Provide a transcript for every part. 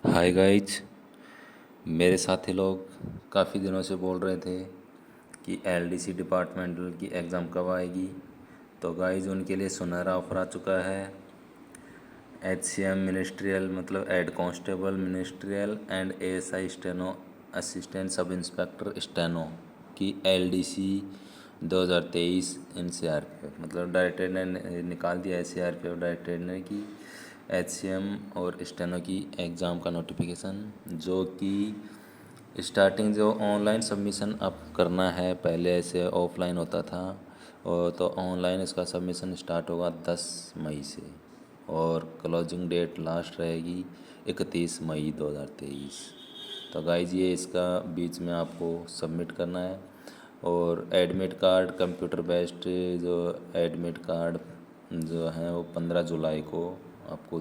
Hi guys. मेरे साथी लोग काफ़ी दिनों से बोल रहे थे कि एलडीसी डिपार्टमेंटल की एग्ज़ाम कब आएगी। तो गाइज उनके लिए सुनहरा ऑफर आ चुका है। एचसीएम मिनिस्ट्रियल मतलब head constable ministerial and ASI steno assistant sub inspector steno की एलडीसी 2023 इन सीआरपीएफ मतलब डायरेक्टर ने निकाल दिया है। सीआरपीएफ डायरेक्टर ने की एचसीएम और स्टेनो की एग्ज़ाम का नोटिफिकेशन, जो कि स्टार्टिंग जो ऑनलाइन सबमिशन अब करना है, पहले ऐसे ऑफलाइन होता था। और तो ऑनलाइन इसका सबमिशन स्टार्ट होगा 10 मई से और क्लोजिंग डेट लास्ट रहेगी 31 मई 2023। तो गाइज ये इसका बीच में आपको सबमिट करना है। और एडमिट कार्ड कंप्यूटर बेस्ड जो एडमिट कार्ड जो है वो 15 जुलाई को आपको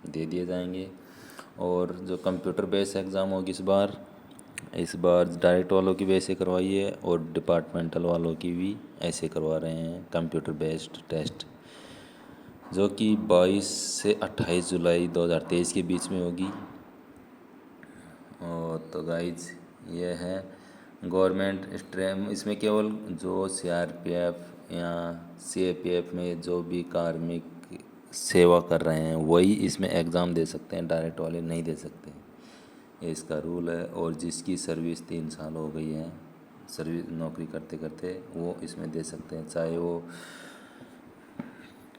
दे दिए जाएंगे। और जो कंप्यूटर बेस्ड एग्ज़ाम होगी इस बार डायरेक्ट वालों की भी ऐसे करवाई है और डिपार्टमेंटल वालों की भी ऐसे करवा रहे हैं कंप्यूटर बेस्ड टेस्ट, जो कि 22 से 28 जुलाई 2023 के बीच में होगी। और तो गाइज ये है गवर्नमेंट स्ट्रीम। इसमें केवल जो सीआरपीएफ या सीएपीएफ में जो भी कार्मिक सेवा कर रहे हैं वही इसमें एग्ज़ाम दे सकते हैं, डायरेक्ट वाले नहीं दे सकते। ये इसका रूल है। और जिसकी सर्विस 3 साल हो गई है सर्विस नौकरी करते करते वो इसमें दे सकते हैं, चाहे वो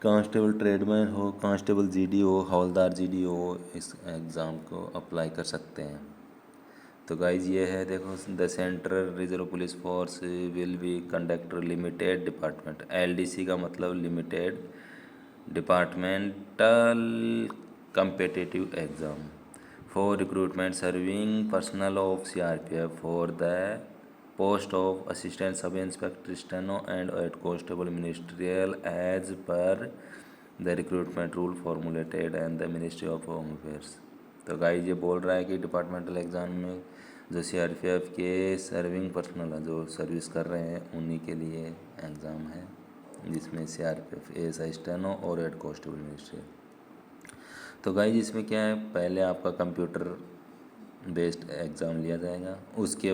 कांस्टेबल ट्रेडमैन हो, कांस्टेबल जीडी हो, हवलदार जीडी हो, इस एग्ज़ाम को अप्लाई कर सकते हैं। तो गाइज ये है, देखो, the central reserve police force will be conduct limited department. LDC का मतलब limited departmental competitive exam for recruitment serving personnel of CRPF for the post of assistant sub inspector steno and head constable ministerial as per the recruitment rule formulated and the Ministry of Home Affairs। तो guys ये बोल रहा है कि departmental exam में जो CRPF के serving personal हैं जो सर्विस कर रहे हैं उन्हीं के लिए एग्ज़ाम है, जिसमें सीआरपीएफ एएसआई स्टेनो और हेड कांस्टेबल मिनिस्ट्री। तो गाइज इसमें क्या है, पहले आपका कंप्यूटर बेस्ड एग्ज़ाम लिया जाएगा, उसके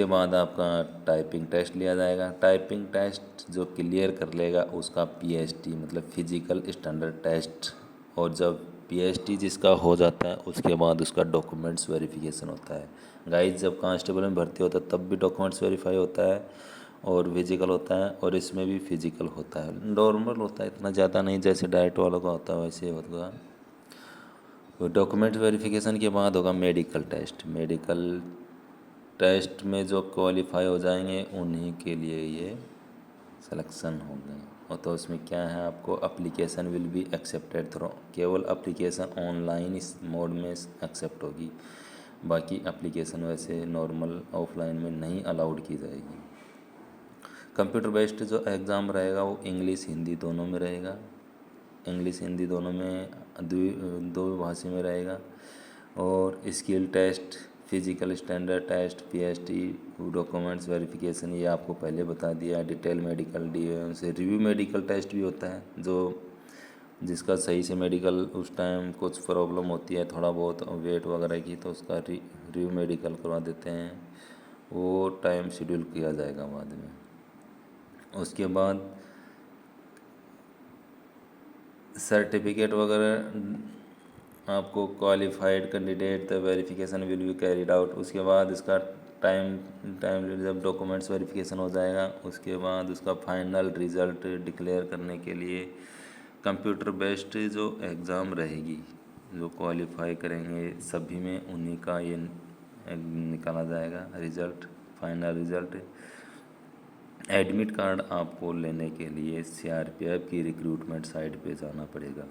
बाद आपका टाइपिंग टेस्ट लिया जाएगा। टाइपिंग टेस्ट जो क्लियर कर लेगा उसका पीएसटी मतलब फिजिकल स्टैंडर्ड टेस्ट। और जब पीएसटी जिसका हो जाता है उसके बाद उसका डॉक्यूमेंट्स वेरिफिकेशन होता है। गाइज जब कांस्टेबल में भर्ती होता है तब भी डॉक्यूमेंट्स वेरीफाई होता है और फिजिकल होता है, और इसमें भी फिजिकल होता है। नॉर्मल होता है, इतना ज़्यादा नहीं जैसे डायरेक्ट वालों का होता है वैसे होगा। डॉक्यूमेंट वेरिफिकेशन के बाद होगा मेडिकल टेस्ट। मेडिकल टेस्ट में जो क्वालिफाई हो जाएंगे उन्हीं के लिए ये सिलेक्शन होंगे। और तो उसमें क्या है, आपको application will be accepted through, केवल अप्लीकेशन ऑनलाइन इस मोड में एक्सेप्ट होगी, बाकी एप्लीकेशन वैसे नॉर्मल ऑफलाइन में नहीं अलाउड की जाएगी। कंप्यूटर बेस्ड जो एग्ज़ाम रहेगा वो इंग्लिश हिंदी दोनों में रहेगा। इंग्लिश हिंदी दोनों में दो भाषा में रहेगा। और skill test, physical standard test, PST, documents verification ये आपको पहले बता दिया। डिटेल मेडिकल से रिव्यू मेडिकल टेस्ट भी होता है, जो जिसका सही से मेडिकल उस टाइम कुछ प्रॉब्लम होती है थोड़ा बहुत वेट वगैरह की, तो उसका रिव्यू मेडिकल करवा देते हैं, वो टाइम शेड्यूल किया जाएगा बाद में। उसके बाद सर्टिफिकेट वगैरह आपको qualified candidate the verification will be carried out. उसके बाद इसका टाइम जब डॉक्यूमेंट्स वेरिफिकेशन हो जाएगा उसके बाद उसका फाइनल रिज़ल्ट डिक्लेयर करने के लिए कंप्यूटर बेस्ड जो एग्ज़ाम रहेगी, जो क्वालिफाई करेंगे सभी में उन्हीं का ये निकाला जाएगा result, final result. Admit card आपको लेने के लिए सीआरपीएफ की रिक्रूटमेंट साइट पे जाना पड़ेगा।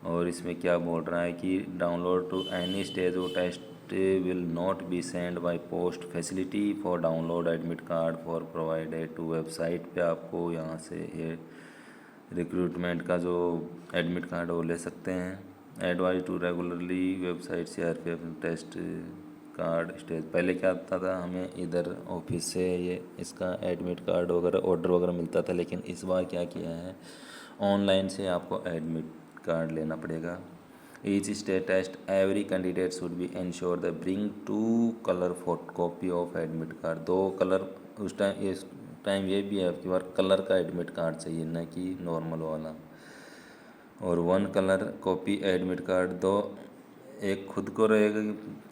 और इसमें क्या बोल रहा है कि download to any stage of test will not be send by post, facility for download admit card for provided to website पे आपको यहाँ से ये रिक्रूटमेंट का जो एडमिट कार्ड वो ले सकते हैं। Advise to regularly website CRPF test card stage. पहले क्या आता था, हमें इधर ऑफिस से ये इसका एडमिट कार्ड वगैरह ऑर्डर वगैरह मिलता था, लेकिन इस बार क्या किया है, ऑनलाइन से आपको एडमिट कार्ड लेना पड़ेगा। each state test every candidate should be ensure the bring 2 color photocopy of admit card। 2 colour उस टाइम ये भी है आपकी बार कलर का एडमिट कार्ड चाहिए, ना कि नॉर्मल वाला। और 1 कलर कॉपी एडमिट कार्ड, 2 एक खुद को रहेगा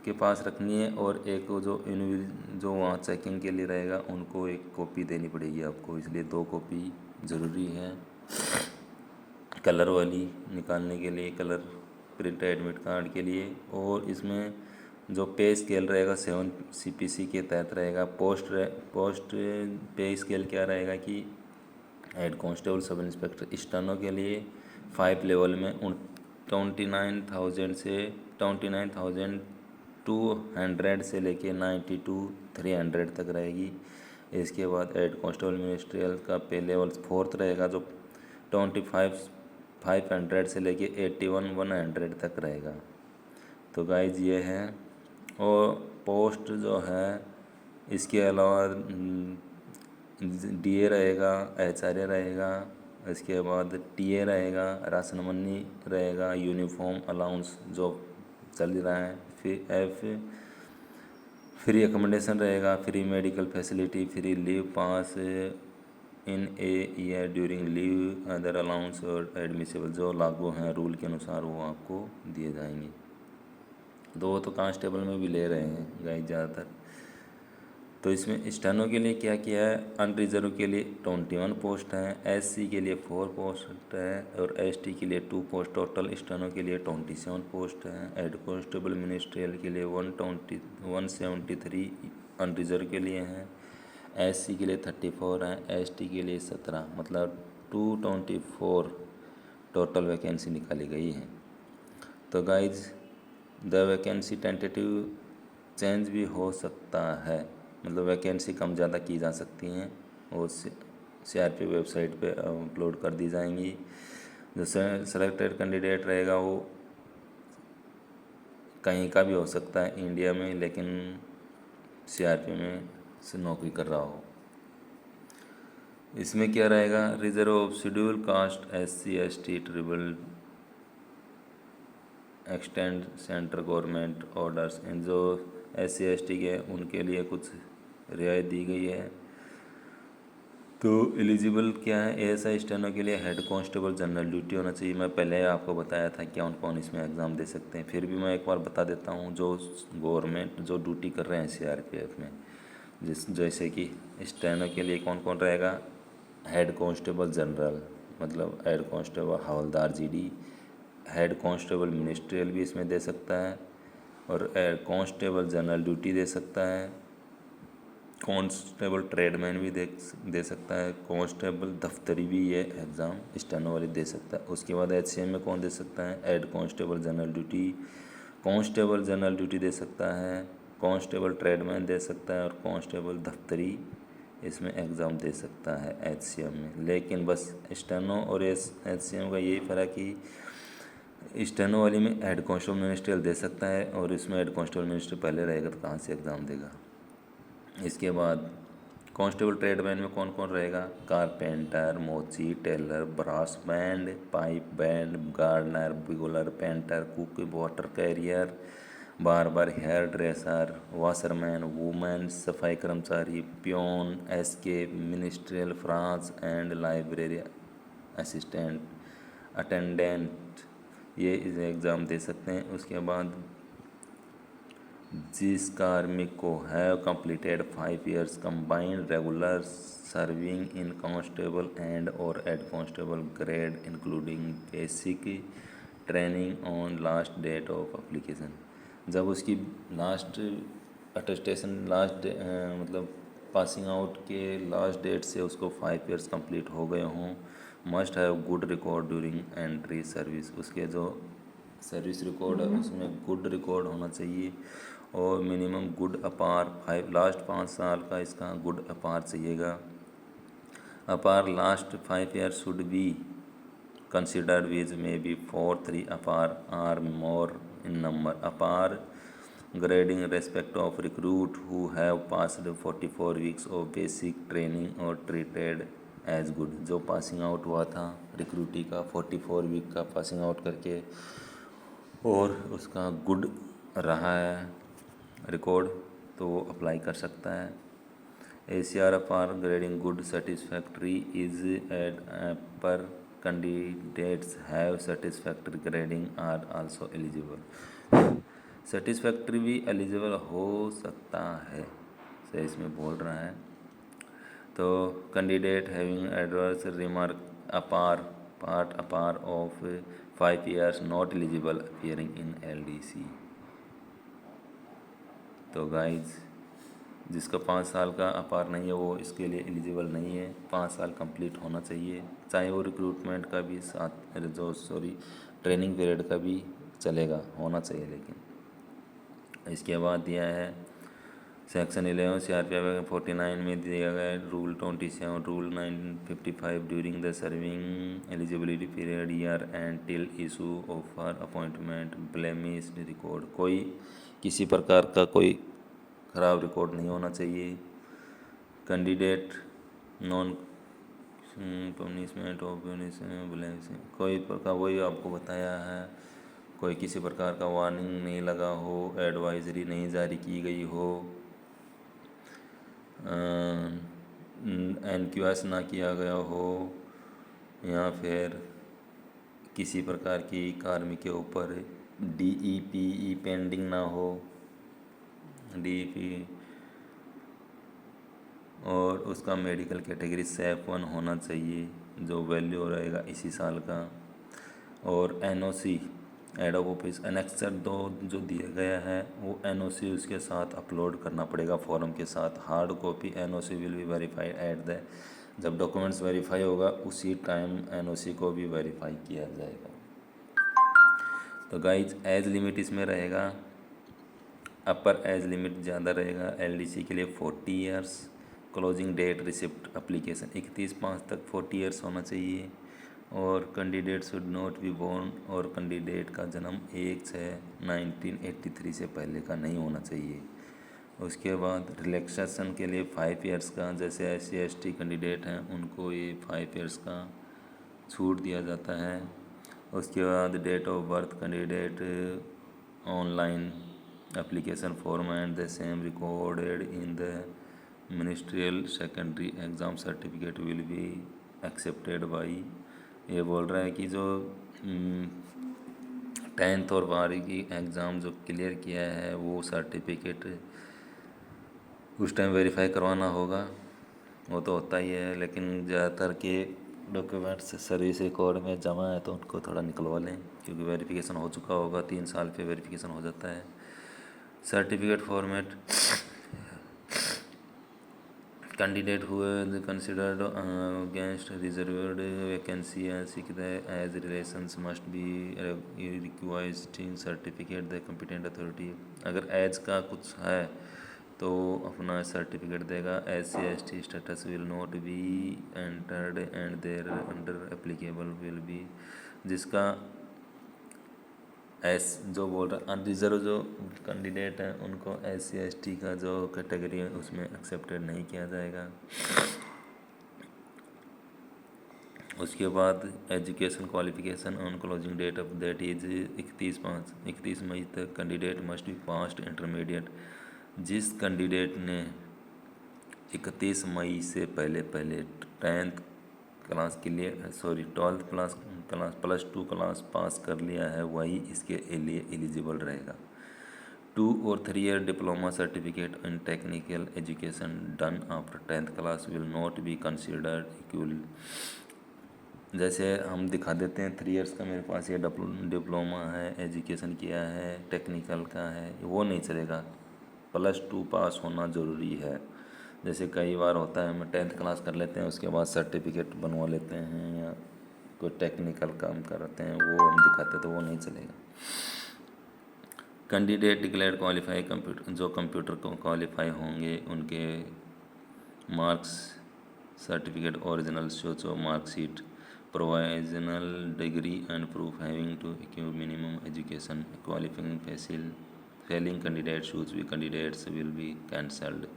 के पास रखनी है और एक जो वहाँ चेकिंग के लिए रहेगा उनको एक कॉपी देनी पड़ेगी आपको, इसलिए 2 कॉपी ज़रूरी है कलर वाली निकालने के लिए, कलर प्रिंट एडमिट कार्ड के लिए। और इसमें जो पे स्केल रहेगा 7 CPC के तहत रहेगा। पोस्ट पे स्केल क्या रहेगा कि head constable sub inspector steno के लिए 5 लेवल में 29,200 से लेके 92,300 तक रहेगी। इसके बाद हेड कांस्टेबल मिनिस्ट्रियल का पे लेवल 4th रहेगा जो 25,500 से लेके 81,100 तक रहेगा। तो गाइज ये है। और पोस्ट जो है इसके अलावा DA रहेगा, HRA रहेगा, इसके बाद TA रहेगा, राशन मनी रहेगा, यूनिफॉर्म अलाउंस जो चल रहा है, फिर फ्री अकोमोडेशन रहेगा, free medical facility, free leave pass in a year during leave, other allowance और एडमिसिबल जो लागू हैं रूल के अनुसार वो आपको दिए जाएंगे। 2 तो कांस्टेबल में भी ले रहे हैं गाइस ज़्यादातर। तो इसमें स्टेनो के लिए क्या किया है, अनरिजर्व के लिए 21 पोस्ट हैं, SC के लिए 4 पोस्ट है और ST के लिए 2 पोस्ट, टोटल स्टेनो के लिए 27 पोस्ट हैं। हेड कांस्टेबल मिनिस्ट्रियल के लिए 173 अनरिजर्व के लिए हैं, SC के लिए 34 हैं, ST के लिए 17, मतलब 224 टोटल वैकेंसी निकाली गई है। तो guys the vacancy tentative change भी हो सकता है, मतलब वैकेंसी कम ज़्यादा की जा सकती हैं और CRP वेबसाइट पे अपलोड कर दी जाएंगी। जो सेलेक्टेड कैंडिडेट रहेगा वो कहीं का भी हो सकता है इंडिया में, लेकिन CRP में से नौकरी कर रहा हो। इसमें क्या रहेगा, reserve of schedule caste SC ST tribal extend central government orders, इन जो SC ST के उनके लिए कुछ रियायत दी गई है। तो एलिजिबल क्या है, ASI स्टेनो के लिए हेड कांस्टेबल जनरल ड्यूटी होना चाहिए। मैं पहले आपको बताया था कौन कौन इसमें एग्ज़ाम दे सकते हैं, फिर भी मैं एक बार बता देता हूँ। जो गवर्नमेंट जो ड्यूटी कर रहे हैं CRPF में, जैसे कि स्टेनो के लिए कौन कौन रहेगा, हेड कांस्टेबल जनरल मतलब हेड कांस्टेबल हवलदार GD, हेड कांस्टेबल मिनिस्ट्रियल भी इसमें दे सकता है और हेड कांस्टेबल जनरल ड्यूटी दे सकता है, कांस्टेबल ट्रेडमैन भी दे सकता है, कांस्टेबल दफ्तरी भी ये एग्ज़ाम स्टेनो वाले दे सकता है। उसके बाद HCM में कौन दे सकता है, head constable general duty, constable general duty दे सकता है, कांस्टेबल ट्रेडमैन दे सकता है और कांस्टेबल दफ्तरी इसमें एग्ज़ाम दे सकता है HCM में। लेकिन बस स्टेनो और HCM का यही फ़र्क कि स्टेनो वाली में हेड कांस्टेबल मिनिस्ट्रियल दे सकता है और इसमें हेड कांस्टेबल मिनिस्ट्री पहले रहेगा तो कहाँ से एग्ज़ाम देगा। इसके बाद कांस्टेबल ट्रेडमैन में कौन कौन रहेगा, कारपेंटर, मोची, tailor, brass band, pipe band, gardener, bugler, painter, cook, water carrier, barber, hair dresser, washerman, women, सफाई कर्मचारी, peon, SK, ministerial, France and library assistant, attendant, ये इस एग्ज़ाम दे सकते हैं। उसके बाद जिस कार्मिक को have completed 5 years combined regular serving in constable and और head constable grade including basic training on last date of application, जब उसकी लास्ट अटेस्टेशन मतलब पासिंग आउट के लास्ट डेट से उसको 5 years कंप्लीट हो गए हों, must have good record during entry service, उसके जो सर्विस रिकॉर्ड है उसमें गुड रिकॉर्ड होना चाहिए और मिनिमम गुड अपार 5 लास्ट 5 साल का इसका गुड अपार चाहिएगा। अपार last 5 years should be considered which may be 4, 3 अपार आर मोर इन नंबर। अपार grading respect of recruit who have passed 44 weeks of basic training और ट्रीटेड एज गुड, जो पासिंग आउट हुआ था रिक्रूटी का 44 week का पासिंग आउट करके और उसका गुड रहा है रिकॉर्ड तो वो अप्लाई कर सकता है। ACRFR grading good satisfactory is at per candidates have satisfactory grading are also eligible। Satisfactory भी एलिजिबल हो सकता है, से इसमें बोल रहा है। तो कैंडिडेट हैविंग एडवर्स रिमार्क अपार पार्ट अपार of 5 years not eligible appearing in LDC। तो गाइज जिसका 5 साल का अपार नहीं है वो इसके लिए एलिजिबल नहीं है। 5 साल कंप्लीट होना चाहिए, चाहे वो रिक्रूटमेंट का भी साथ जो ट्रेनिंग पीरियड का भी चलेगा, होना चाहिए। लेकिन इसके बाद दिया है सेक्शन 11 CRPF 49 में दिया गया है rule 27 rule 955 during the serving eligibility period year and till issue offer appointment blemish record. कोई किसी प्रकार का कोई ख़राब रिकॉर्ड नहीं होना चाहिए। Candidate non punishment of blemish कोई प्रकार, वही आपको बताया है, कोई किसी प्रकार का वार्निंग नहीं लगा हो, एडवाइजरी नहीं जारी की गई हो, एनक्यूएस ना किया गया हो, या फिर किसी प्रकार की कार्मिक के ऊपर DEPE पेंडिंग ना हो, DEPE, और उसका मेडिकल कैटेगरी SAP 1 होना चाहिए जो वैल्यू रहेगा इसी साल का। और NOC head of office annexure 2 जो दिया गया है वो NOC उसके साथ अपलोड करना पड़ेगा फॉर्म के साथ। Hard copy NOC will be verified at the, जब डॉक्यूमेंट्स वेरीफाई होगा उसी टाइम NOC को भी वेरीफाई किया जाएगा। तो गाइज एज लिमिट इसमें रहेगा, अपर एज लिमिट ज़्यादा रहेगा LDC के लिए 40 years. Closing date receipt application 31/5 तक 40 ईयर्स होना चाहिए। और candidate should not be born, और कैंडिडेट का जन्म 1/6/1983 से पहले का नहीं होना चाहिए। उसके बाद रिलैक्सेशन के लिए 5 ईयर्स का, जैसे SC/ST कैंडिडेट हैं उनको ये 5 ईयर्स का छूट दिया जाता है। उसके बाद date of birth candidate online application form and the same recorded in the ministerial secondary exam certificate will be accepted by. ये बोल रहा है कि जो 10th और 12वीं की एग्ज़ाम जो क्लियर किया है वो सर्टिफिकेट उस टाइम वेरीफाई करवाना होगा, वो तो होता ही है। लेकिन ज़्यादातर के डॉक्यूमेंट्स सर्विस रिकॉर्ड में जमा है तो उनको थोड़ा निकलवा लें, क्योंकि वेरिफिकेशन हो चुका होगा, 3 साल पे वेरिफिकेशन हो जाता है। सर्टिफिकेट फॉर्मेट कैंडिडेट हुए considered against reserved vacancy age relations must be requesting certificate the competent authority. अगर एज का कुछ है तो अपना सर्टिफिकेट देगा। SC/ST status will not be entered and there under applicable will be, जिसका जो बोल रहा है अनरिजर्व जो कैंडिडेट हैं उनको SC/ST का जो कैटेगरी है उसमें एक्सेप्टेड नहीं किया जाएगा। उसके बाद education qualification on closing date of that is 31 मई तक candidate must be passed intermediate. जिस कैंडिडेट ने 31 मई से पहले 10th क्लास के लिए 12th क्लास +2 क्लास पास कर लिया है वही इसके लिए एलिजिबल रहेगा। 2 और 3 year diploma certificate in technical education done after 10th class will not be considered equal. जैसे हम दिखा देते हैं 3 ईयर्स का मेरे पास ये डिप्लोमा है, एजुकेशन किया है, टेक्निकल का है, वो नहीं चलेगा, +2 पास होना ज़रूरी है। जैसे कई बार होता है हम 10th क्लास कर लेते हैं उसके बाद सर्टिफिकेट बनवा लेते हैं या कोई टेक्निकल काम करते हैं वो हम दिखाते हैं तो वो नहीं चलेगा। कैंडिडेट डिक्लेयर्ड क्वालिफाई कंप्यूटर, जो कंप्यूटर को क्वालिफाई होंगे उनके marks certificate original show marksheet provisional degree and proof having to एक्यू minimum education qualification failing candidate shoes भी कैंडिडेट्स विल बी कैंसल्ड।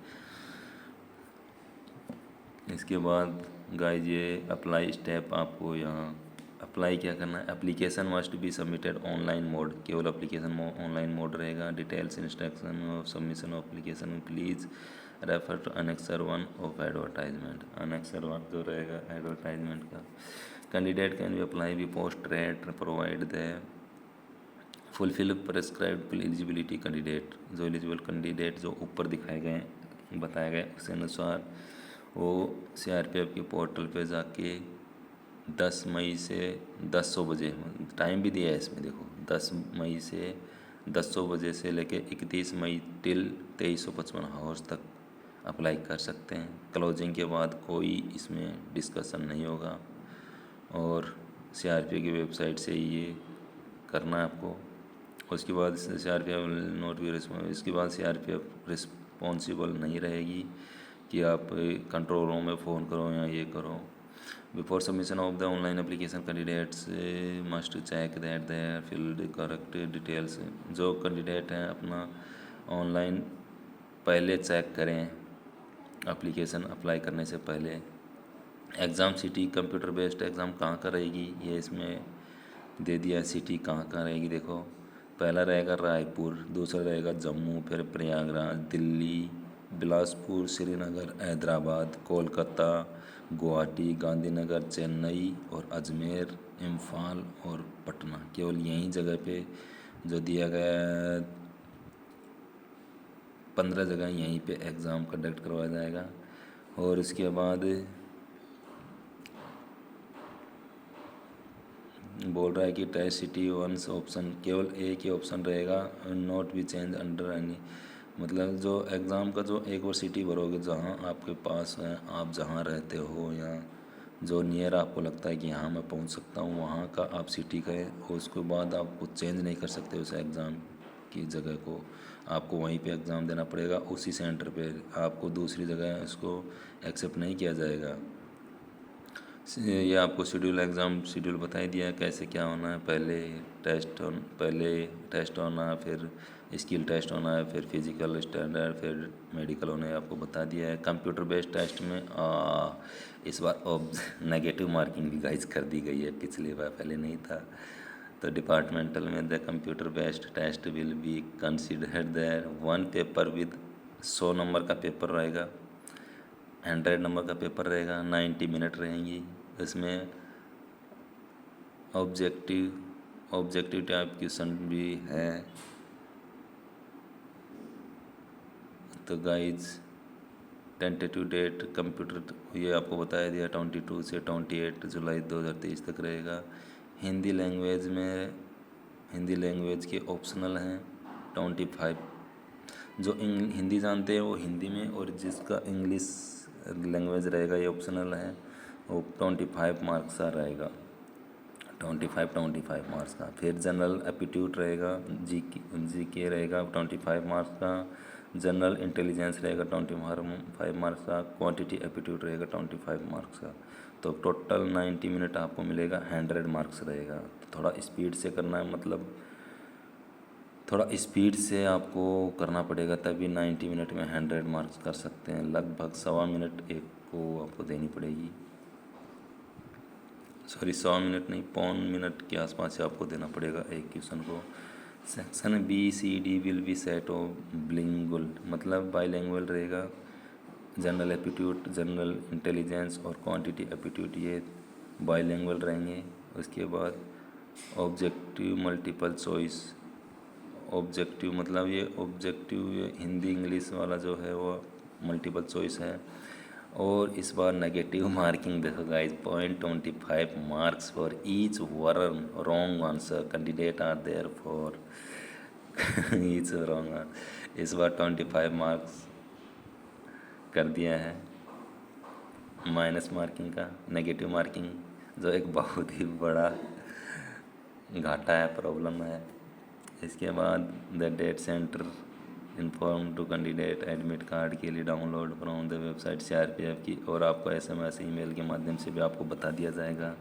इसके बाद गाइज ये अप्लाई स्टेप आपको यहाँ अप्लाई क्या करना है, application must be submitted online mode, केवल एप्लीकेशन ऑनलाइन मोड रहेगा। Details instruction of submission of application please refer to annexure 1 of advertisement. Annexure 1 जो रहेगा एडवर्टाइजमेंट का। Candidate can be apply be post rate provide the fulfil prescribed eligibility candidate, जो eligible candidate जो ऊपर दिखाए गए बताए गए उस अनुसार वो CRPF के पोर्टल पे जाके 10 मई से 10:00 बजे, टाइम भी दिया है इसमें देखो, 10 मई से 10:00 बजे से लेके 31 मई टिल 2355 आवर्स तक अप्लाई कर सकते हैं। क्लोजिंग के बाद कोई इसमें डिस्कशन नहीं होगा और CRPF की वेबसाइट से ये करना है आपको। उसके बाद CRPF नोट भी इसके बाद CRPF रिस्पॉन्सिबल नहीं रहेगी कि आप कंट्रोल रूम में फ़ोन करो या ये करो। Before submission of the online application candidates must check that they filled correct details. जो कैंडिडेट हैं अपना ऑनलाइन पहले चेक करें एप्लीकेशन अप्लाई करने से पहले। Exam city computer based exam कहाँ का रहेगी ये इसमें दे दिया। सिटी कहाँ कहाँ रहेगी देखो, पहला रहेगा रायपुर, दूसरा रहेगा जम्मू, फिर प्रयागराज, दिल्ली, बिलासपुर, श्रीनगर, हैदराबाद, कोलकाता, गुवाहाटी, गांधीनगर, चेन्नई और अजमेर, इम्फाल और पटना। केवल यही जगह पे जो दिया गया 15 जगह यहीं पे एग्ज़ाम कंडक्ट करवाया जाएगा। और इसके बाद बोल रहा है कि टेस्ट सिटी वंस ऑप्शन केवल एक ही ऑप्शन रहेगा, not be change under any. मतलब जो एग्ज़ाम का जो एक और सिटी भरोगे जहाँ आपके पास है, आप जहाँ रहते हो या जो नियर आपको लगता है कि हाँ मैं पहुँच सकता हूँ वहाँ का आप सिटी करें। और उसके बाद आप कुछ चेंज नहीं कर सकते उस एग्ज़ाम की जगह को, आपको वहीं पे एग्ज़ाम देना पड़ेगा उसी सेंटर पे। आपको दूसरी जगह इसको एक्सेप्ट नहीं किया जाएगा। ये आपको एग्ज़ाम शेड्यूल बता ही दिया है कैसे क्या होना है। पहले टेस्ट होना है, फिर स्किल टेस्ट होना है, फिर फिजिकल स्टैंडर्ड, फिर मेडिकल होने आपको बता दिया है। कंप्यूटर बेस्ड टेस्ट में इस बार नेगेटिव मार्किंग भी गाइज कर दी गई है, पिछली बार पहले नहीं था। तो डिपार्टमेंटल में the computer based test will be considered there 1 paper with 100 number का पेपर रहेगा, 100 नंबर का पेपर रहेगा, 90 मिनट रहेंगी। इसमें ऑब्जेक्टिव टाइप क्वेश्चन भी है। तो गाइज टेंटेटिव डेट कंप्यूटर ये आपको बताया दिया 22 से 28 जुलाई 2023 तक रहेगा। हिंदी लैंग्वेज के ऑप्शनल हैं 25। जो हिंदी जानते हैं वो हिंदी में, और जिसका इंग्लिश लैंग्वेज रहेगा ये ऑप्शनल है वो 25 मार्क्स का रहेगा, 25 मार्क्स का। फिर जनरल एप्टीट्यूड रहेगा, जीके रहेगा 25 मार्क्स का, जनरल इंटेलिजेंस रहेगा 25 मार्क्स का, क्वांटिटी एप्टीट्यूड रहेगा 25 मार्क्स का। तो टोटल 90 मिनट आपको मिलेगा, 100 मार्क्स रहेगा। तो थोड़ा स्पीड से करना है, मतलब थोड़ा स्पीड से आपको करना पड़ेगा तभी 90 मिनट में 100 मार्क्स कर सकते हैं। लगभग 1.25 मिनट एक को आपको देनी पड़ेगी, सॉरी 100 मिनट नहीं, 1.25 मिनट के आसपास से आपको देना पड़ेगा एक क्वेश्चन को। Section BCD will be set of bilingual, मतलब बाईलिंगुअल रहेगा। जनरल एप्टीट्यूड, जनरल इंटेलिजेंस और क्वांटिटी एप्टीट्यूड ये बाईलिंगुअल रहेंगे। उसके बाद ऑब्जेक्टिव मल्टीपल चॉइस, ऑब्जेक्टिव मतलब ये हिंदी इंग्लिश वाला जो है वो मल्टीपल चॉइस है। और इस बार नेगेटिव मार्किंग देखो guys, 0.25 marks for each wrong answer, candidate are there for each wrong answer. इस बार 25 मार्क्स कर दिया है माइनस मार्किंग का, नेगेटिव मार्किंग, जो एक बहुत ही बड़ा घाटा है, प्रॉब्लम है। इसके बाद the date centre inform to candidate, admit card के लिए download from the website CRPF की, और आपको SMS ईमेल के माध्यम से भी आपको बता दिया जाएगा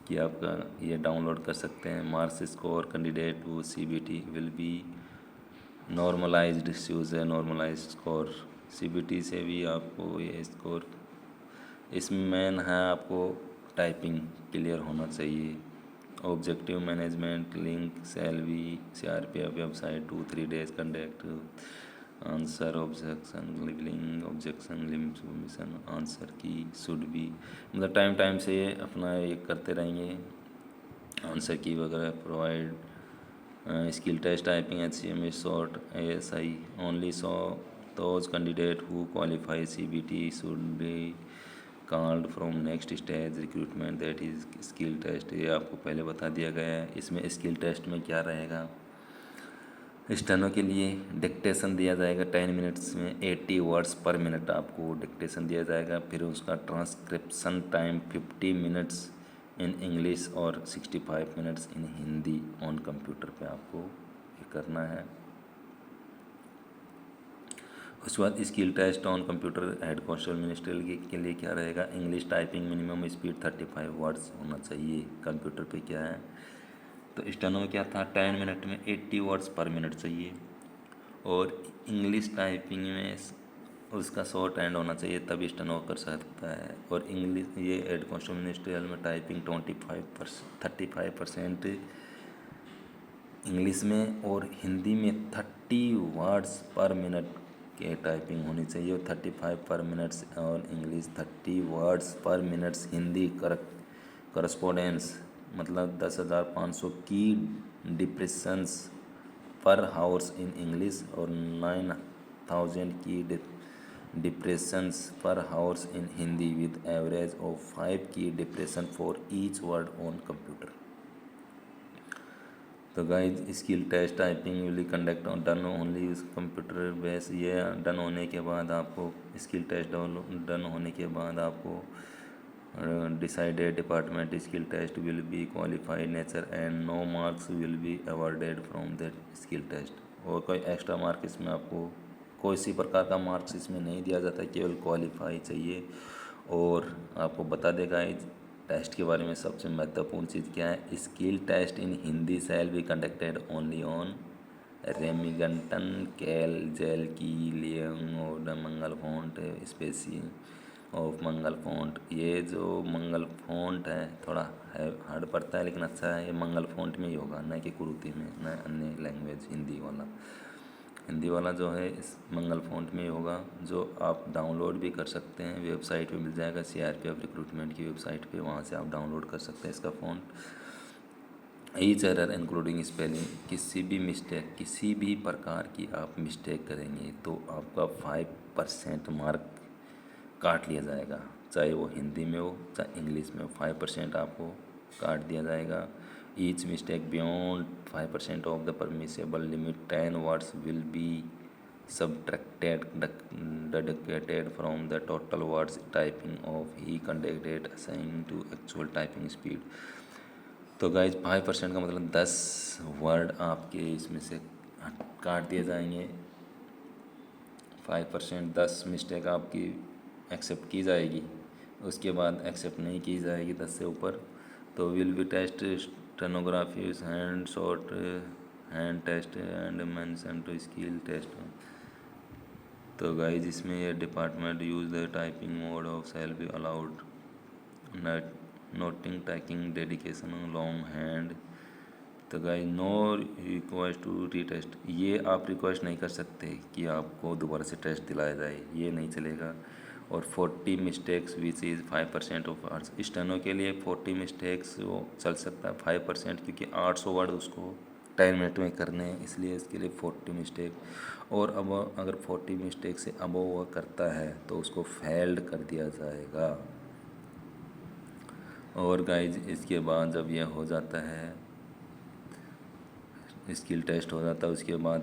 कि आपका ये डाउनलोड कर सकते हैं। मार्क्स स्कोर कैंडिडेट वो CBT will be normalised issues है, नॉर्मलाइज स्कोर CBT से भी आपको ये स्कोर। इसमें मेन है आपको टाइपिंग क्लियर होना चाहिए, objective management link salary CRPF website 2-3 days conduct answer objection living objection limitation answer key should be, मतलब टाइम टाइम से अपना ये करते रहेंगे आंसर की वगैरह provide. Skill test typing HCM short ASI only so those candidate who qualify CBT should be called from next stage recruitment that is skill test. ये आपको पहले बता दिया गया है। इसमें स्किल टेस्ट में क्या रहेगा, स्टेनो के लिए डिक्टेशन दिया जाएगा 10 मिनट्स में 80 वर्ड्स पर मिनट आपको डिक्टेशन दिया जाएगा। फिर उसका transcription time 50 minutes in English और 65 minutes in Hindi on computer पे आपको ये करना है। उसके बाद skill test on computer head constable ministerial के लिए क्या रहेगा, English typing minimum speed 35 words होना चाहिए कंप्यूटर पे क्या है। तो स्टेनो में क्या था 10 मिनट में 80 वर्ड्स पर मिनट चाहिए, और इंग्लिश टाइपिंग में उसका शॉर्ट एंड होना चाहिए तभी स्टेनो कर सकता है। और इंग्लिश ये हेड कांस्टेबल मिनिस्ट्रियल में टाइपिंग 35% इंग्लिश में और हिंदी में 30 वर्ड्स पर मिनट के टाइपिंग होनी चाहिए, और 35 पर मिनट्स और इंग्लिश 30 वर्ड्स पर मिनट्स हिंदी करस्पोंडेंस मतलब 10,500 की डिप्रेशंस पर हावर्स इन इंग्लिश और 9,000 key depressions per hours in Hindi with average of 5 key depression for each word on computer. तो guys skill test typing will conduct done only computer base. ये done होने के बाद आपको skill test done होने के बाद आपको decided department skill test will be qualified nature and no marks will be awarded from that skill test. और कोई एक्स्ट्रा मार्क इसमें आपको कोई सी प्रकार का मार्क्स इसमें नहीं दिया जाता, केवल क्वालिफाई चाहिए। और आपको बता देगा टेस्ट के बारे में सबसे महत्वपूर्ण चीज़ क्या है, skill test in Hindi shall be conducted only on Remington कैल जेल की लियंग और मंगल फॉन्ट स्पेसी ऑफ मंगल फॉन्ट। ये जो मंगल फॉन्ट है थोड़ा है हार्ड पड़ता है लेकिन अच्छा है, ये मंगल फॉन्ट में ही होगा, न कि कुरुति में, न अन्य लैंग्वेज हिंदी वाला जो है इस मंगल फॉन्ट में ही होगा, जो आप डाउनलोड भी कर सकते हैं। वेबसाइट पे मिल जाएगा CRPF रिक्रूटमेंट की वेबसाइट पे, वहाँ से आप डाउनलोड कर सकते हैं इसका font. Each error including spelling, किसी भी प्रकार की आप मिस्टेक करेंगे तो आपका 5% मार्क काट लिया जाएगा, चाहे वो हिंदी में हो चाहे इंग्लिश में हो, 5% आपको काट दिया जाएगा। Each mistake beyond 5% of the permissible limit 10 words will be subtracted deducted from the total words typing of he conducted assigned to actual typing speed। तो गाइज 5% का मतलब 10 वर्ड आपके इसमें से काट दिए जाएंगे। 5% 10 मिस्टेक आपकी एक्सेप्ट की जाएगी, उसके बाद एक्सेप्ट नहीं की जाएगी 10 से ऊपर। तो will be test stenography hand short hand test and mention to skill test. तो गाइज इसमें ये department use the typing mode of shall be allowed noting typing dedication long hand. तो guys no request to retest, ये आप request नहीं कर सकते कि आपको दोबारा से टेस्ट दिलाया जाए, ये नहीं चलेगा। और 40 mistakes which is 5% of words, steno के लिए 40 मिस्टेक्स वो चल सकता है 5%, क्योंकि 800 वर्ड उसको 10 मिनट में करने हैं, इसलिए इसके लिए 40 मिस्टेक। और अब अगर 40 मिस्टेक से अब वो करता है तो उसको फेल्ड कर दिया जाएगा। और गाइज इसके बाद जब यह हो जाता है स्किल टेस्ट हो जाता है, उसके बाद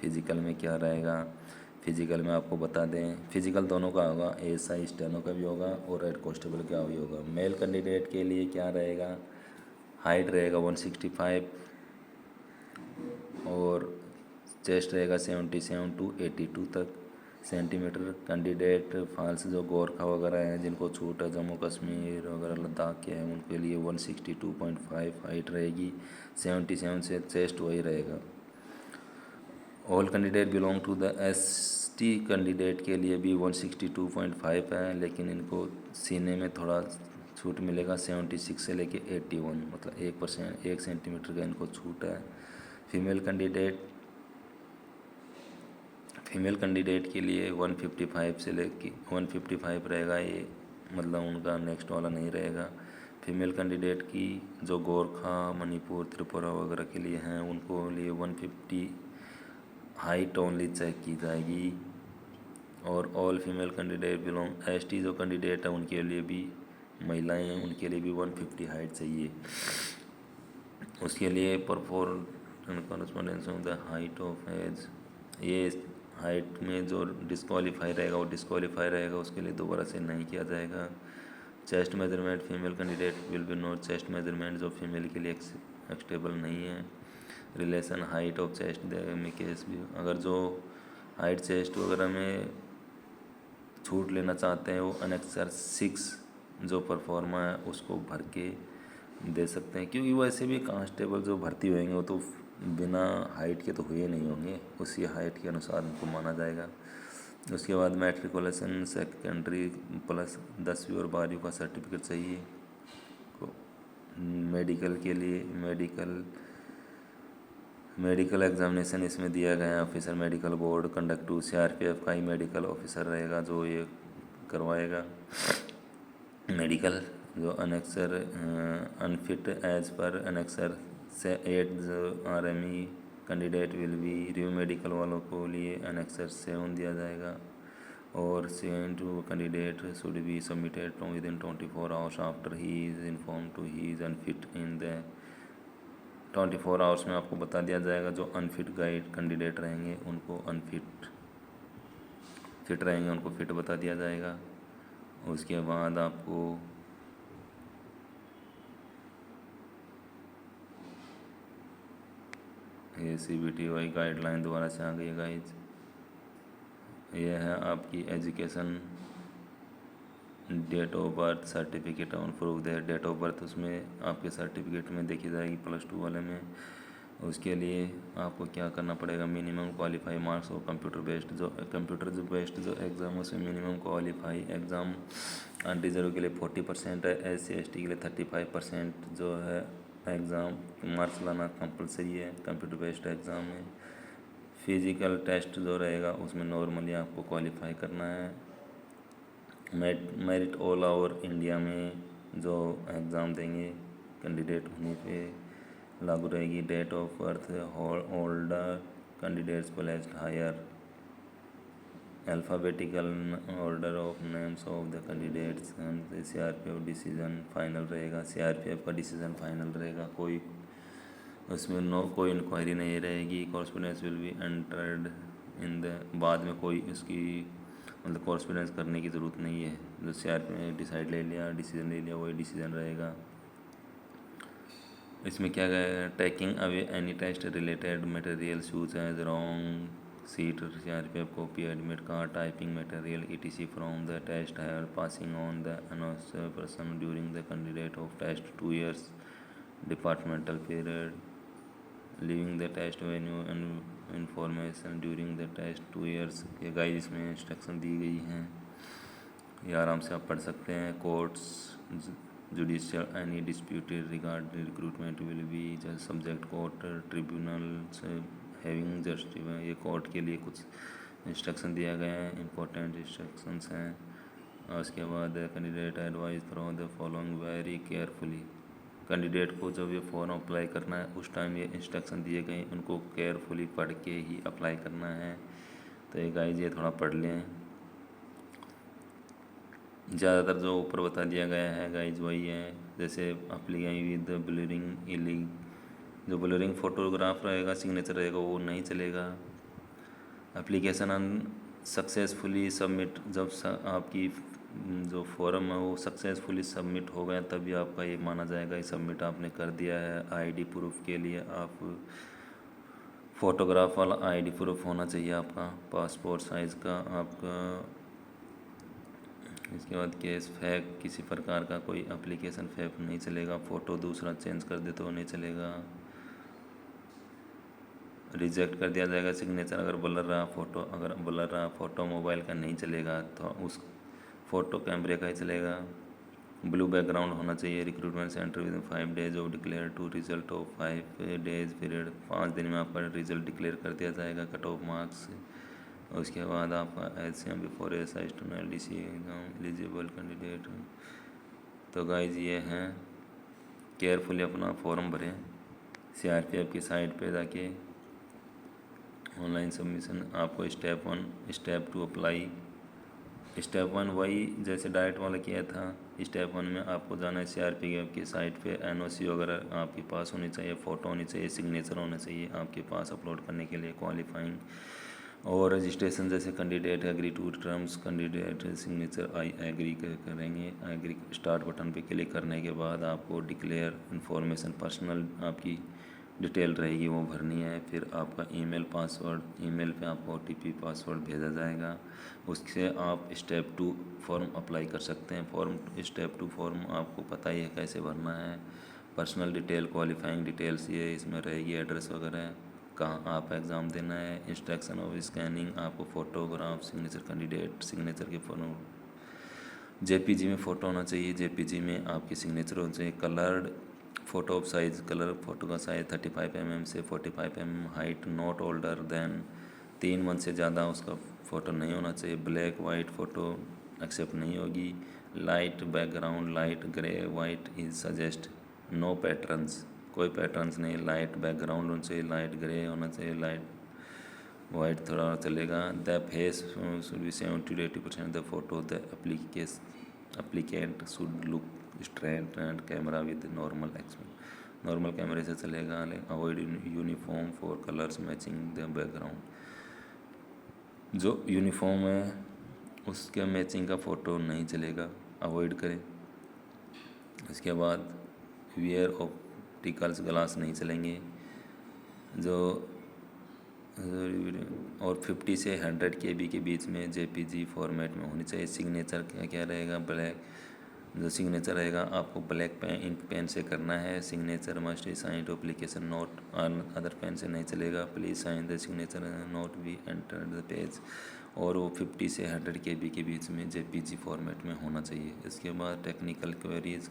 फिज़िकल में क्या रहेगा, फिज़िकल में आपको बता दें फिज़िकल दोनों का होगा, ASI स्टेनो का भी होगा और हेड कांस्टेबल का भी होगा। मेल कैंडिडेट के लिए क्या रहेगा, हाइट रहेगा 165 और चेस्ट रहेगा 77 टू 82 तक सेंटीमीटर। कैंडिडेट फॉल्स जो गोरखा वगैरह हैं जिनको छूट है, जम्मू कश्मीर वगैरह लद्दाख के हैं, उनके लिए 162.5 हाइट रहेगी, 77 से चेस्ट वही रहेगा। All candidate belong to the ST candidate के लिए भी 162.5 है, लेकिन इनको सीने में थोड़ा छूट मिलेगा 76 से लेके 81, मतलब 1%, 1 सेंटीमीटर का इनको छूट है। फीमेल कैंडिडेट के लिए 155 से लेके 155 रहेगा ये, मतलब उनका नेक्स्ट वाला नहीं रहेगा। फीमेल कैंडिडेट की जो गोरखा, मणिपुर, त्रिपुरा वगैरह के लिए हैं उनको लिए 150 हाइट ओनली चेक की जाएगी। और all female candidate belong ST जो कैंडिडेट है उनके लिए भी, महिलाएं हैं उनके लिए भी 150 हाइट चाहिए। उसके लिए perform correspondence of the height of age, ये हाइट में जो डिस्क्वालीफाई रहेगा वो डिस्क्वालीफाई रहेगा, उसके लिए दोबारा से नहीं किया जाएगा। Chest measurement female candidate will B not chest measurement जो फीमेल के लिए एक्सेप्टेबल नहीं है। रिलेशन हाइट ऑफ चेस्ट में केस भी, अगर जो हाइट चेस्ट वगैरह में छूट लेना चाहते हैं वो अनेक्सर 6 जो परफॉर्मा है उसको भर के दे सकते हैं, क्योंकि वैसे भी कांस्टेबल जो भर्ती होंगे वो तो बिना हाइट के तो हुए नहीं होंगे, उसी हाइट के अनुसार उनको माना जाएगा। उसके बाद मैट्रिकुलेशन सेकेंडरी प्लस 10वीं और 12वीं का सर्टिफिकेट चाहिए। मेडिकल के लिए मेडिकल एग्जामिनेशन इसमें दिया गया है। Officer medical board conduct to CRPF का ही मेडिकल ऑफिसर रहेगा जो ये करवाएगा मेडिकल। जो अनेक्सर अनफिट एज पर अनेक्सर से 8 जो RME candidate will be review medical वालों को लिए अनेक्सर 7 दिया जाएगा। और second candidate should be submitted within 24 hours after he is inform to he is unfit in the 24 hours में आपको बता दिया जाएगा। जो अनफिट गाइड कैंडिडेट रहेंगे उनको फिट रहेंगे उनको फिट बता दिया जाएगा। उसके बाद आपको ये CBTY गाइडलाइन दोबारा से आ गई है गाइज। ये है आपकी education, date of birth, certificate on proof the date of birth उसमें आपके सर्टिफिकेट में देखी जाएगी +2 वाले में। उसके लिए आपको क्या करना पड़ेगा, मिनिमम क्वालिफाई मार्क्स और कंप्यूटर बेस्ड जो एग्ज़ाम है उसमें मिनिमम क्वालिफाई एग्ज़ाम अनरिजर्व के लिए 40% है, SC/ST के लिए 35% जो है एग्ज़ाम मार्क्स लाना कंपलसरी है कंप्यूटर बेस्ड एग्ज़ाम में। फिज़िकल टेस्ट जो रहेगा उसमें नॉर्मली आपको क्वालिफाई करना है। मेरिट ऑल ओवर इंडिया में जो एग्ज़ाम देंगे कैंडिडेट उन्हीं पे लागू रहेगी। Date of birth holder candidates placed higher alphabetical order of names of the candidates and CRPF decision final रहेगा। CRPF का डिसीजन फाइनल रहेगा, कोई उसमें कोई इंक्वायरी नहीं रहेगी। Correspondence will be entered in the, बाद में कोई इसकी मतलब कॉरेस्पोंडेंस करने की ज़रूरत नहीं है। जो CRPF ने डिसाइड ले लिया, डिसीजन ले लिया, वही डिसीजन रहेगा। इसमें क्या गया, taking away any test related material use as wrong seat CRPF copy admit card typing material ETC from the test है passing on the unauthorized person during the candidate of test 2 years departmental period living the test venue and information during the test 2 years। ये guide इसमें instruction दी गई हैं, ये आराम से आप पढ़ सकते हैं। Courts judicial any disputed regarding recruitment will be just subject court tribunals having justify, ये कोर्ट के लिए कुछ इंस्ट्रक्शन दिया गया है, इंपॉर्टेंट इंस्ट्रक्शंस हैं। और उसके बाद candidate advise through the following very carefully, candidate को जब ये फॉर्म अप्लाई करना है उस टाइम ये इंस्ट्रक्शन दिए गए उनको केयरफुली पढ़ के ही अप्लाई करना है। तो ये गाइज ये थोड़ा पढ़ लें। ज़्यादातर जो ऊपर बता दिया गया है गाइज वही है, जैसे अप्लाई विद ब्लरिंग इलिंग, जो ब्लरिंग फोटोग्राफ रहेगा सिग्नेचर रहेगा वो नहीं चलेगा। एप्लीकेशन अन सक्सेसफुली सबमिट, जब आपकी जो फॉर्म है वो सक्सेसफुली सबमिट हो गया तभी आपका ये माना जाएगा ये सबमिट आपने कर दिया है। ID प्रूफ के लिए आप फ़ोटोग्राफ वाला ID प्रूफ होना चाहिए आपका, पासपोर्ट साइज़ का आपका। इसके बाद केस फेक, किसी प्रकार का कोई एप्लीकेशन फेक नहीं चलेगा। फ़ोटो दूसरा चेंज कर दे तो नहीं चलेगा, रिजेक्ट कर दिया जाएगा। सिग्नेचर अगर ब्लर रहा फ़ोटो मोबाइल का नहीं चलेगा तो उस फ़ोटो कैमरे का ही चलेगा। ब्लू बैकग्राउंड होना चाहिए। Recruitment centre with 5 days of declare to result of 5 days period, 5 दिन में आपका रिजल्ट डिक्लेयर कर दिया जाएगा कट ऑफ मार्क्स। उसके बाद आपका LCM before as to LDC exam eligible candidate. तो गाइज ये हैं, केयरफुली अपना फॉर्म भरें। CRPF की साइट पे जाके ऑनलाइन सबमिशन, आपको स्टेप 1 स्टेप 2 अप्लाई। स्टेप 1 वही जैसे डायरेक्ट वाला किया था। स्टेप 1 में आपको जाना है CRPF की साइट पे, NOC वगैरह आपके पास होनी चाहिए, फ़ोटो होनी चाहिए, सिग्नेचर होना चाहिए आपके पास अपलोड करने के लिए, क्वालिफाइंग और रजिस्ट्रेशन जैसे candidate agree to terms, candidate signature I agree करेंगे। एग्री स्टार्ट बटन पे क्लिक करने के बाद आपको डिक्लेयर इन्फॉर्मेशन पर्सनल आपकी डिटेल रहेगी वो भरनी है। फिर आपका ईमेल पासवर्ड, ईमेल पे आपको OTP पासवर्ड भेजा जाएगा। उससे आप स्टेप 2 फॉर्म अप्लाई कर सकते हैं। स्टेप 2 फॉर्म आपको पता ही है कैसे भरना है। पर्सनल डिटेल, क्वालिफाइंग डिटेल्स ये इसमें रहेगी, एड्रेस वगैरह, कहाँ आप एग्ज़ाम देना है, इंस्ट्रक्शन ऑफ स्कैनिंग, आपको फ़ोटोग्राफ, सिग्नेचर, कैंडिडेट सिग्नेचर के फ़ोटो JPG में फ़ोटो होना चाहिए, JPG में आपकी सिग्नेचर होना चाहिए। Coloured photo of size, colour photo का साइज़ 35 mm से 45 mm, height not older than 3 month से ज़्यादा उसका फ़ोटो नहीं होना चाहिए। ब्लैक वाइट फ़ोटो एक्सेप्ट नहीं होगी। Light background, light grey white is suggest, no patterns, कोई पैटर्न्स नहीं। लाइट बैकग्राउंड होना चाहिए, लाइट ग्रे होना चाहिए, लाइट वाइट थोड़ा चलेगा। The face should be 70 to 80% the photo, the applicant should look straight and camera with normal expression, normal कैमरे से चलेगा। Avoid uniform for colours matching the background, जो यूनिफॉर्म है उसके मैचिंग का फ़ोटो नहीं चलेगा, अवॉइड करें। इसके बाद वियर ऑप्टिकल्स ग्लास नहीं चलेंगे, जो और 50 से 100 KB के बीच में JPG फॉर्मेट में होनी चाहिए। सिग्नेचर क्या क्या रहेगा, ब्लैक, जो सिग्नेचर रहेगा आपको ब्लैक पेन, इंक पेन से करना है। Signature must be sign to application note, other pen से नहीं चलेगा। Please sign the signature note be enter the page, और वो 50 से 100 KB के बीच में JPG फॉर्मेट में होना चाहिए। इसके बाद टेक्निकल क्वेरीज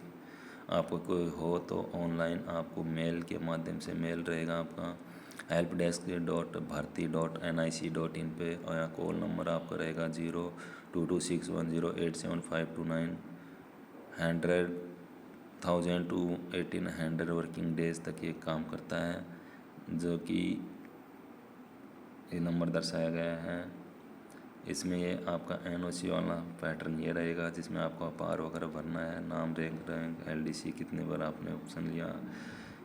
आपको कोई हो तो ऑनलाइन आपको मेल के माध्यम से मेल रहेगा आपका helpdesk.bharti.nic.in पे, या कॉल नंबर आपका रहेगा 022610875229। 100,000 to 1800 वर्किंग डेज तक ये काम करता है, जो कि ये नंबर दर्शाया गया है। इसमें ये आपका NOC वाला पैटर्न ये रहेगा, जिसमें आपको अपार वगैरह भरना है, नाम, रैंक, LDC, कितने बार आपने ऑप्शन लिया,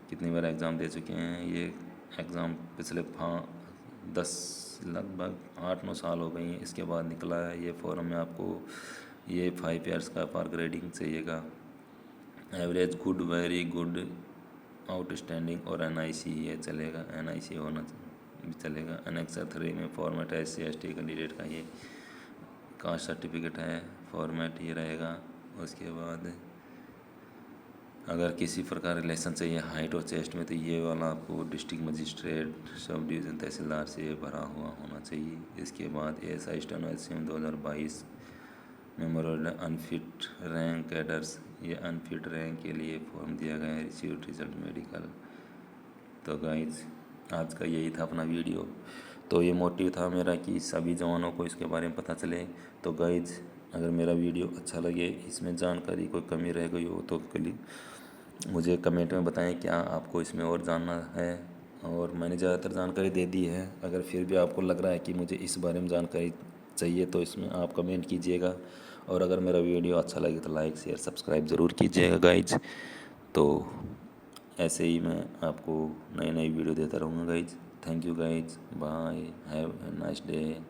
कितनी बार एग्ज़ाम दे चुके हैं। ये एग्ज़ाम पिछले लगभग 8-9 साल हो गई हैं, इसके बाद निकला है। ये फॉर्म में आपको ये 5 ईयर्स का अपार ग्रेडिंग चाहिएगा। Average good, very good, outstanding और NIC ये चलेगा, NIC होना भी चलेगा। Annexure 3 में फॉर्मेट है SC/ST कैंडिडेट का, ये कास्ट सर्टिफिकेट है, फॉर्मेट ये रहेगा। उसके बाद अगर किसी प्रकार रिलेशन चाहिए हाइट और चेस्ट में, तो ये वाला आपको डिस्ट्रिक्ट मजिस्ट्रेट, सब डिवीज़न तहसीलदार से भरा हुआ होना चाहिए। इसके बाद ASI steno LCM 2022 memorial unfit rank cadres, ये अनफिट रैंक के लिए फॉर्म दिया गया है, रिसीव्ड रिजल्ट मेडिकल। तो गाइज आज का यही था अपना वीडियो। तो ये मोटिव था मेरा कि सभी जवानों को इसके बारे में पता चले। तो गाइज अगर मेरा वीडियो अच्छा लगे, इसमें जानकारी कोई कमी रह गई हो तो मुझे कमेंट में बताएं क्या आपको इसमें और जानना है। और मैंने ज़्यादातर जानकारी दे दी है, अगर फिर भी आपको लग रहा है कि मुझे इस बारे में जानकारी चाहिए तो इसमें आप कमेंट कीजिएगा। और अगर मेरा वीडियो अच्छा लगे तो लाइक, शेयर, सब्सक्राइब ज़रूर कीजिएगा गाइज। तो ऐसे ही मैं आपको नई नई वीडियो देता रहूँगा guys. Thank you guys, bye, have a nice day.